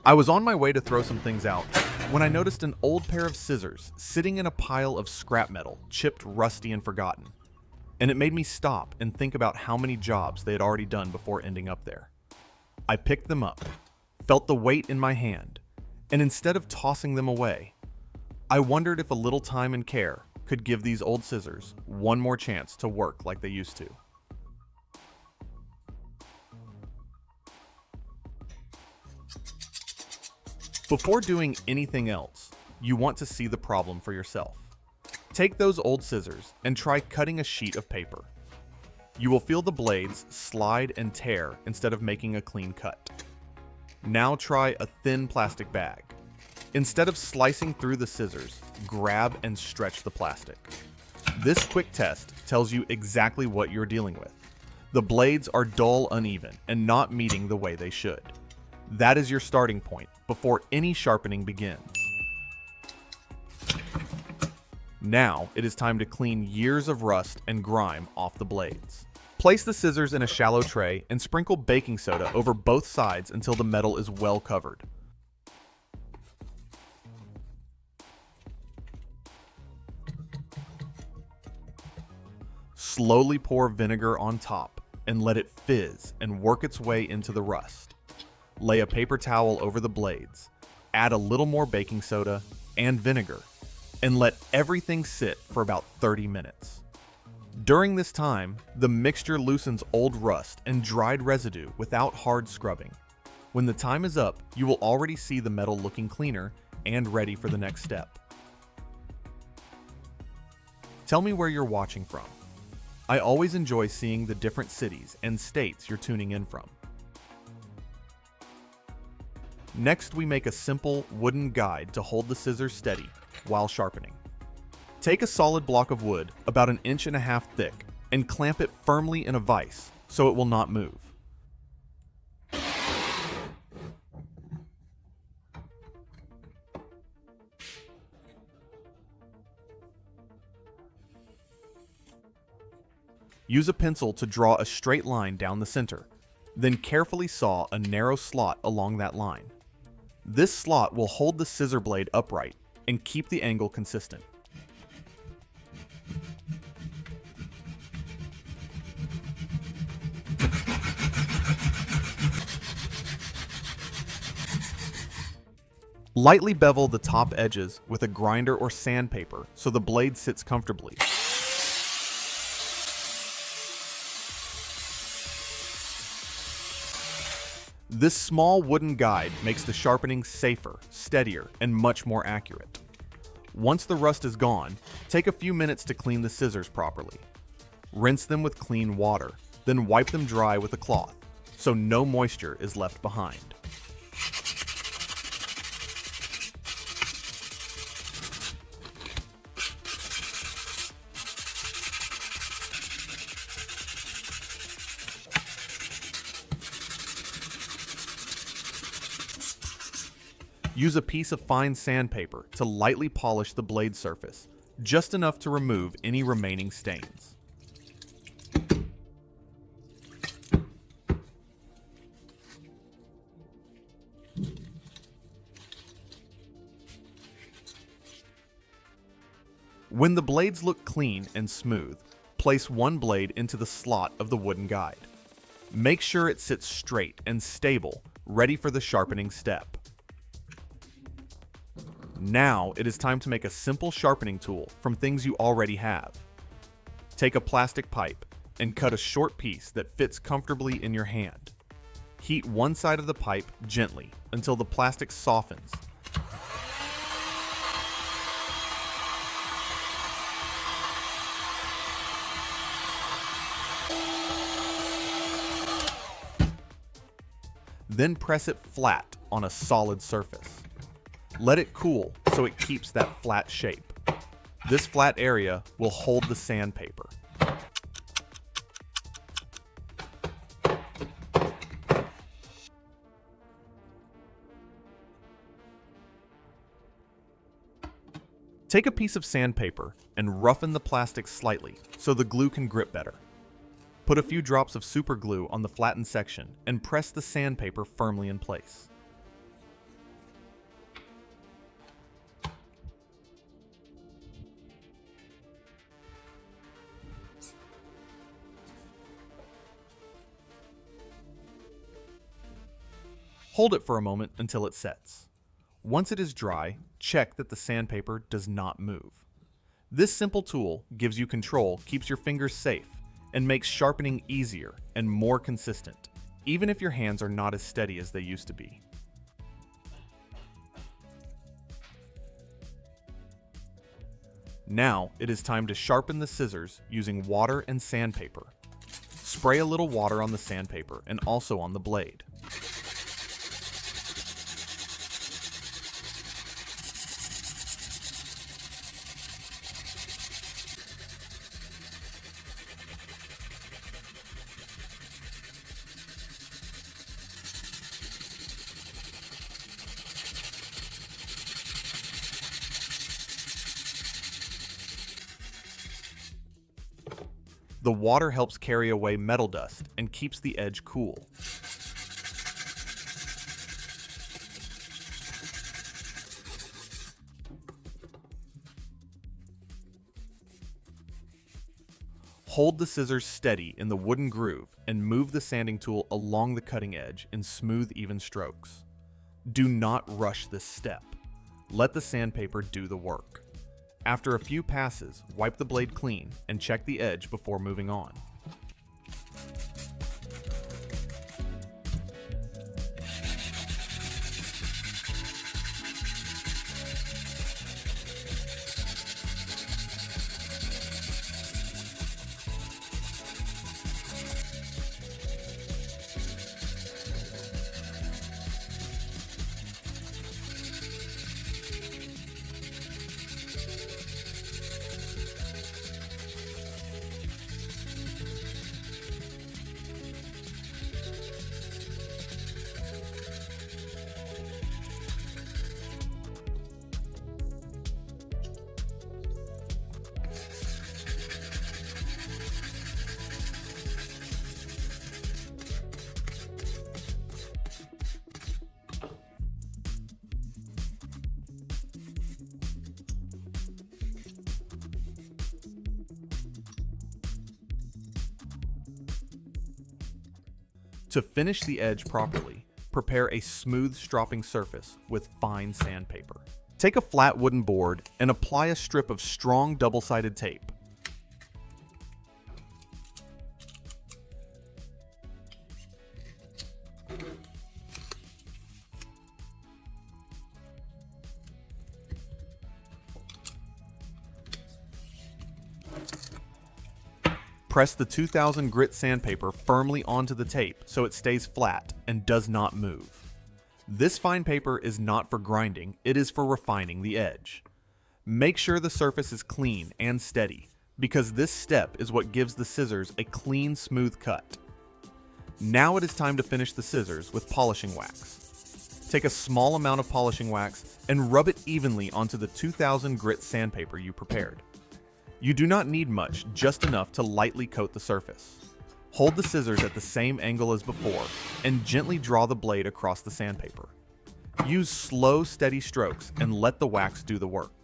I was on my way to throw some things out when I noticed an old pair of scissors sitting in a pile of scrap metal, chipped, rusty, and forgotten. And it made me stop and think about how many jobs they had already done before ending up there. I picked them up, felt the weight in my hand, and instead of tossing them away, I wondered if a little time and care could give these old scissors one more chance to work like they used to. Before doing anything else, you want to see the problem for yourself. Take those old scissors and try cutting a sheet of paper. You will feel the blades slide and tear instead of making a clean cut. Now try a thin plastic bag. Instead of slicing through the scissors, grab and stretch the plastic. This quick test tells you exactly what you're dealing with. The blades are dull, uneven, and not meeting the way they should. That is your starting point before any sharpening begins. Now it is time to clean years of rust and grime off the blades. Place the scissors in a shallow tray and sprinkle baking soda over both sides until the metal is well covered. Slowly pour vinegar on top and let it fizz and work its way into the rust. Lay a paper towel over the blades, add a little more baking soda and vinegar, and let everything sit for about 30 minutes. During this time, the mixture loosens old rust and dried residue without hard scrubbing. When the time is up, you will already see the metal looking cleaner and ready for the next step. Tell me where you're watching from. I always enjoy seeing the different cities and states you're tuning in from. Next, we make a simple wooden guide to hold the scissors steady while sharpening. Take a solid block of wood about 1.5 inches thick and clamp it firmly in a vise so it will not move. Use a pencil to draw a straight line down the center, then carefully saw a narrow slot along that line. This slot will hold the scissor blade upright and keep the angle consistent. Lightly bevel the top edges with a grinder or sandpaper so the blade sits comfortably. This small wooden guide makes the sharpening safer, steadier, and much more accurate. Once the rust is gone, take a few minutes to clean the scissors properly. Rinse them with clean water, then wipe them dry with a cloth, so no moisture is left behind. Use a piece of fine sandpaper to lightly polish the blade surface, just enough to remove any remaining stains. When the blades look clean and smooth, place one blade into the slot of the wooden guide. Make sure it sits straight and stable, ready for the sharpening step. Now it is time to make a simple sharpening tool from things you already have. Take a plastic pipe and cut a short piece that fits comfortably in your hand. Heat one side of the pipe gently until the plastic softens. Then press it flat on a solid surface. Let it cool so it keeps that flat shape. This flat area will hold the sandpaper. Take a piece of sandpaper and roughen the plastic slightly so the glue can grip better. Put a few drops of super glue on the flattened section and press the sandpaper firmly in place. Hold it for a moment until it sets. Once it is dry, check that the sandpaper does not move. This simple tool gives you control, keeps your fingers safe, and makes sharpening easier and more consistent, even if your hands are not as steady as they used to be. Now it is time to sharpen the scissors using water and sandpaper. Spray a little water on the sandpaper and also on the blade. The water helps carry away metal dust and keeps the edge cool. Hold the scissors steady in the wooden groove and move the sanding tool along the cutting edge in smooth, even strokes. Do not rush this step. Let the sandpaper do the work. After a few passes, wipe the blade clean and check the edge before moving on. To finish the edge properly, prepare a smooth stropping surface with fine sandpaper. Take a flat wooden board and apply a strip of strong double-sided tape. Press the 2000 grit sandpaper firmly onto the tape so it stays flat and does not move. This fine paper is not for grinding, it is for refining the edge. Make sure the surface is clean and steady, because this step is what gives the scissors a clean, smooth cut. Now it is time to finish the scissors with polishing wax. Take a small amount of polishing wax and rub it evenly onto the 2000 grit sandpaper you prepared. You do not need much, just enough to lightly coat the surface. Hold the scissors at the same angle as before and gently draw the blade across the sandpaper. Use slow, steady strokes and let the wax do the work.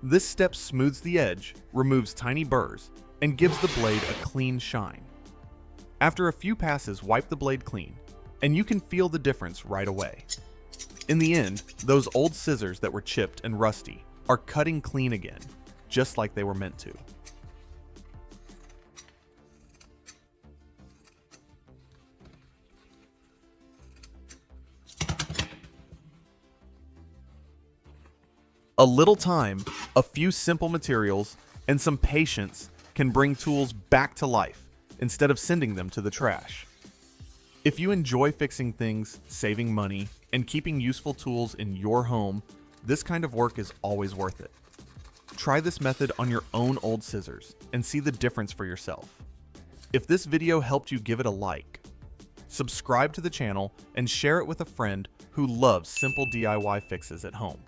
This step smooths the edge, removes tiny burrs, and gives the blade a clean shine. After a few passes, wipe the blade clean, and you can feel the difference right away. In the end, those old scissors that were chipped and rusty are cutting clean again, just like they were meant to. A little time, a few simple materials, and some patience can bring tools back to life instead of sending them to the trash. If you enjoy fixing things, saving money, and keeping useful tools in your home, this kind of work is always worth it. Try this method on your own old scissors and see the difference for yourself. If this video helped you, give it a like. Subscribe to the channel and share it with a friend who loves simple DIY fixes at home.